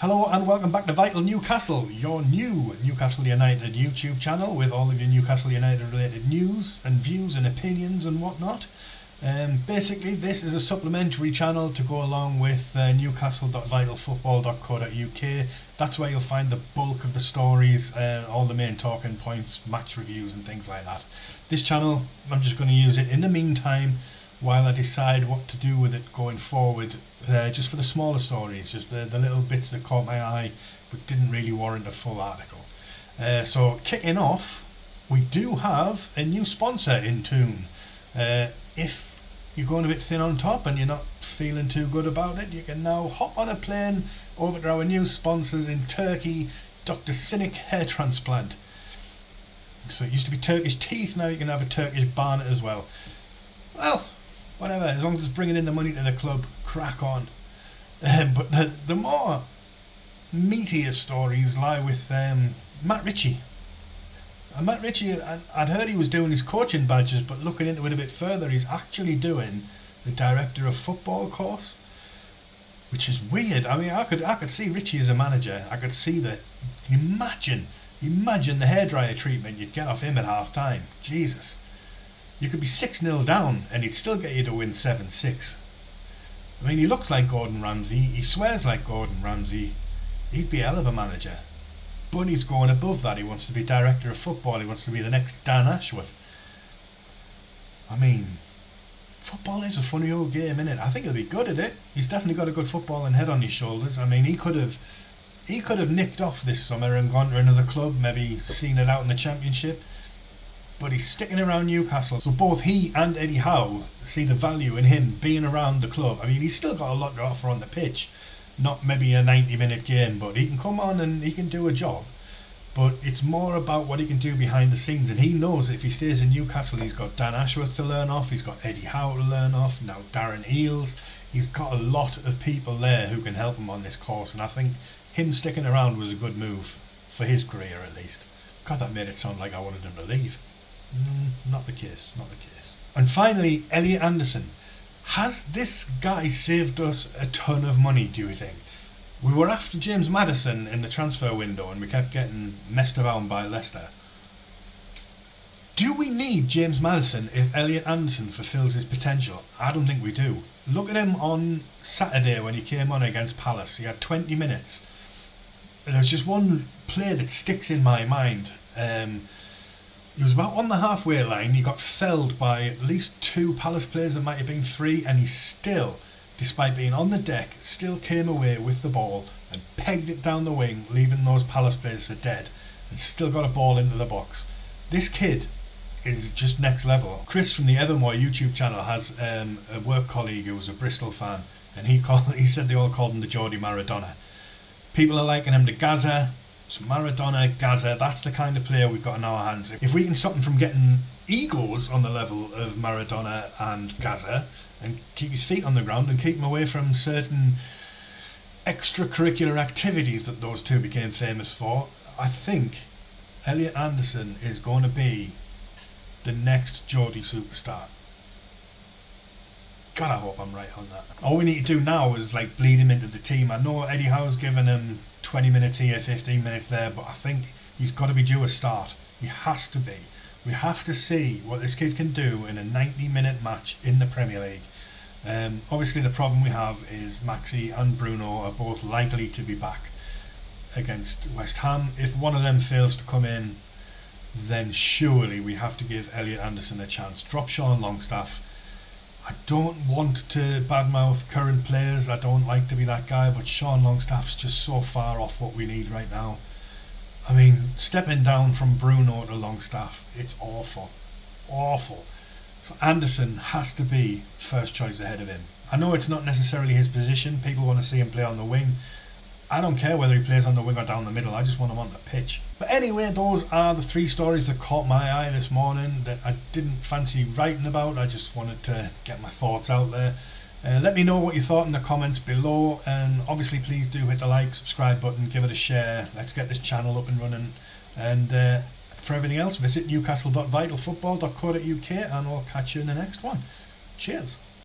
Hello and welcome back to Vital Newcastle, your new Newcastle United YouTube channel with all of your Newcastle United related news and views and opinions and whatnot. Basically this is a supplementary channel to go along with newcastle.vitalfootball.co.uk. That's where you'll find the bulk of the stories and all the main talking points, match reviews and things like that. This channel, I'm just going to use it in the meantime while I decide what to do with it going forward, just for the smaller stories, just the little bits that caught my eye but didn't really warrant a full article. So kicking off, we do have a new sponsor in Toon. If you're going a bit thin on top and you're not feeling too good about it, you can now hop on a plane over to our new sponsors in Turkey, Dr. Sinek Hair Transplant. So it used to be Turkish teeth, now you can have a Turkish barnet as well. Well, whatever, as long as it's bringing in the money to the club, crack on. But the more meatier stories lie with Matt Ritchie. Matt Ritchie, I'd heard he was doing his coaching badges, but looking into it a bit further, he's actually doing the director of football course, which is weird. I mean, I could see Ritchie as a manager. I could see that. Imagine the hairdryer treatment you'd get off him at half time. Jesus. You could be 6-0 down and he'd still get you to win 7-6. I mean, he looks like Gordon Ramsay, he swears like Gordon Ramsay. He'd be a hell of a manager. But he's going above that. He wants to be director of football. He wants to be the next Dan Ashworth. I mean, football is a funny old game, innit? I think he'll be good at it. He's definitely got a good footballing head on his shoulders. I mean, he could have nicked off this summer and gone to another club, maybe seen it out in the Championship. But he's sticking around Newcastle. So both he and Eddie Howe see the value in him being around the club. I mean, he's still got a lot to offer on the pitch. Not maybe a 90-minute game, but he can come on and he can do a job. But it's more about what he can do behind the scenes. And he knows if he stays in Newcastle, he's got Dan Ashworth to learn off. He's got Eddie Howe to learn off. Now Darren Eales. He's got a lot of people there who can help him on this course. And I think him sticking around was a good move for his career, at least. God, that made it sound like I wanted him to leave. Not the case. And finally, Elliot Anderson. Has this guy saved us a ton of money, do you think? We were after James Maddison in the transfer window and we kept getting messed around by Leicester. Do we need James Maddison if Elliot Anderson fulfills his potential? I don't think we do. Look at him on Saturday when he came on against Palace. He had 20 minutes. There's just one play that sticks in my mind. He was about on the halfway line. He got felled by at least 2 Palace players, there might have been 3, and he still, despite being on the deck, still came away with the ball and pegged it down the wing, leaving those Palace players for dead, and still got a ball into the box. This kid is just next level. Chris from the Evermore YouTube channel has a work colleague who was a Bristol fan, and he said they all called him the Geordie Maradona. People are liking him to Gaza. So Maradona, Gaza, that's the kind of player we've got in our hands. If we can stop him from getting egos on the level of Maradona and Gaza and keep his feet on the ground and keep him away from certain extracurricular activities that those two became famous for, I think Elliot Anderson is going to be the next Geordie superstar. God, I hope I'm right on that. All we need to do now is like bleed him into the team. I know Eddie Howe's given him 20 minutes here, 15 minutes there, but I think he's got to be due a start. He has to be. We have to see what this kid can do in a 90-minute match in the Premier League. Obviously the problem we have is Maxi and Bruno are both likely to be back against West Ham. If one of them fails to come in, then surely we have to give Elliot Anderson a chance. Drop Sean Longstaff. I don't want to badmouth current players, I don't like to be that guy, but Sean Longstaff's just so far off what we need right now. I mean, stepping down from Bruno to Longstaff, it's awful. So Anderson has to be first choice ahead of him. I know it's not necessarily his position, people want to see him play on the wing. I don't care whether he plays on the wing or down the middle, I just want him on the pitch. But anyway, those are the 3 stories that caught my eye this morning that I didn't fancy writing about. I just wanted to get my thoughts out there. Let me know what you thought in the comments below, and obviously please do hit the like, subscribe button, give it a share. Let's get this channel up and running. And for everything else, visit newcastle.vitalfootball.co.uk and I'll catch you in the next one. Cheers.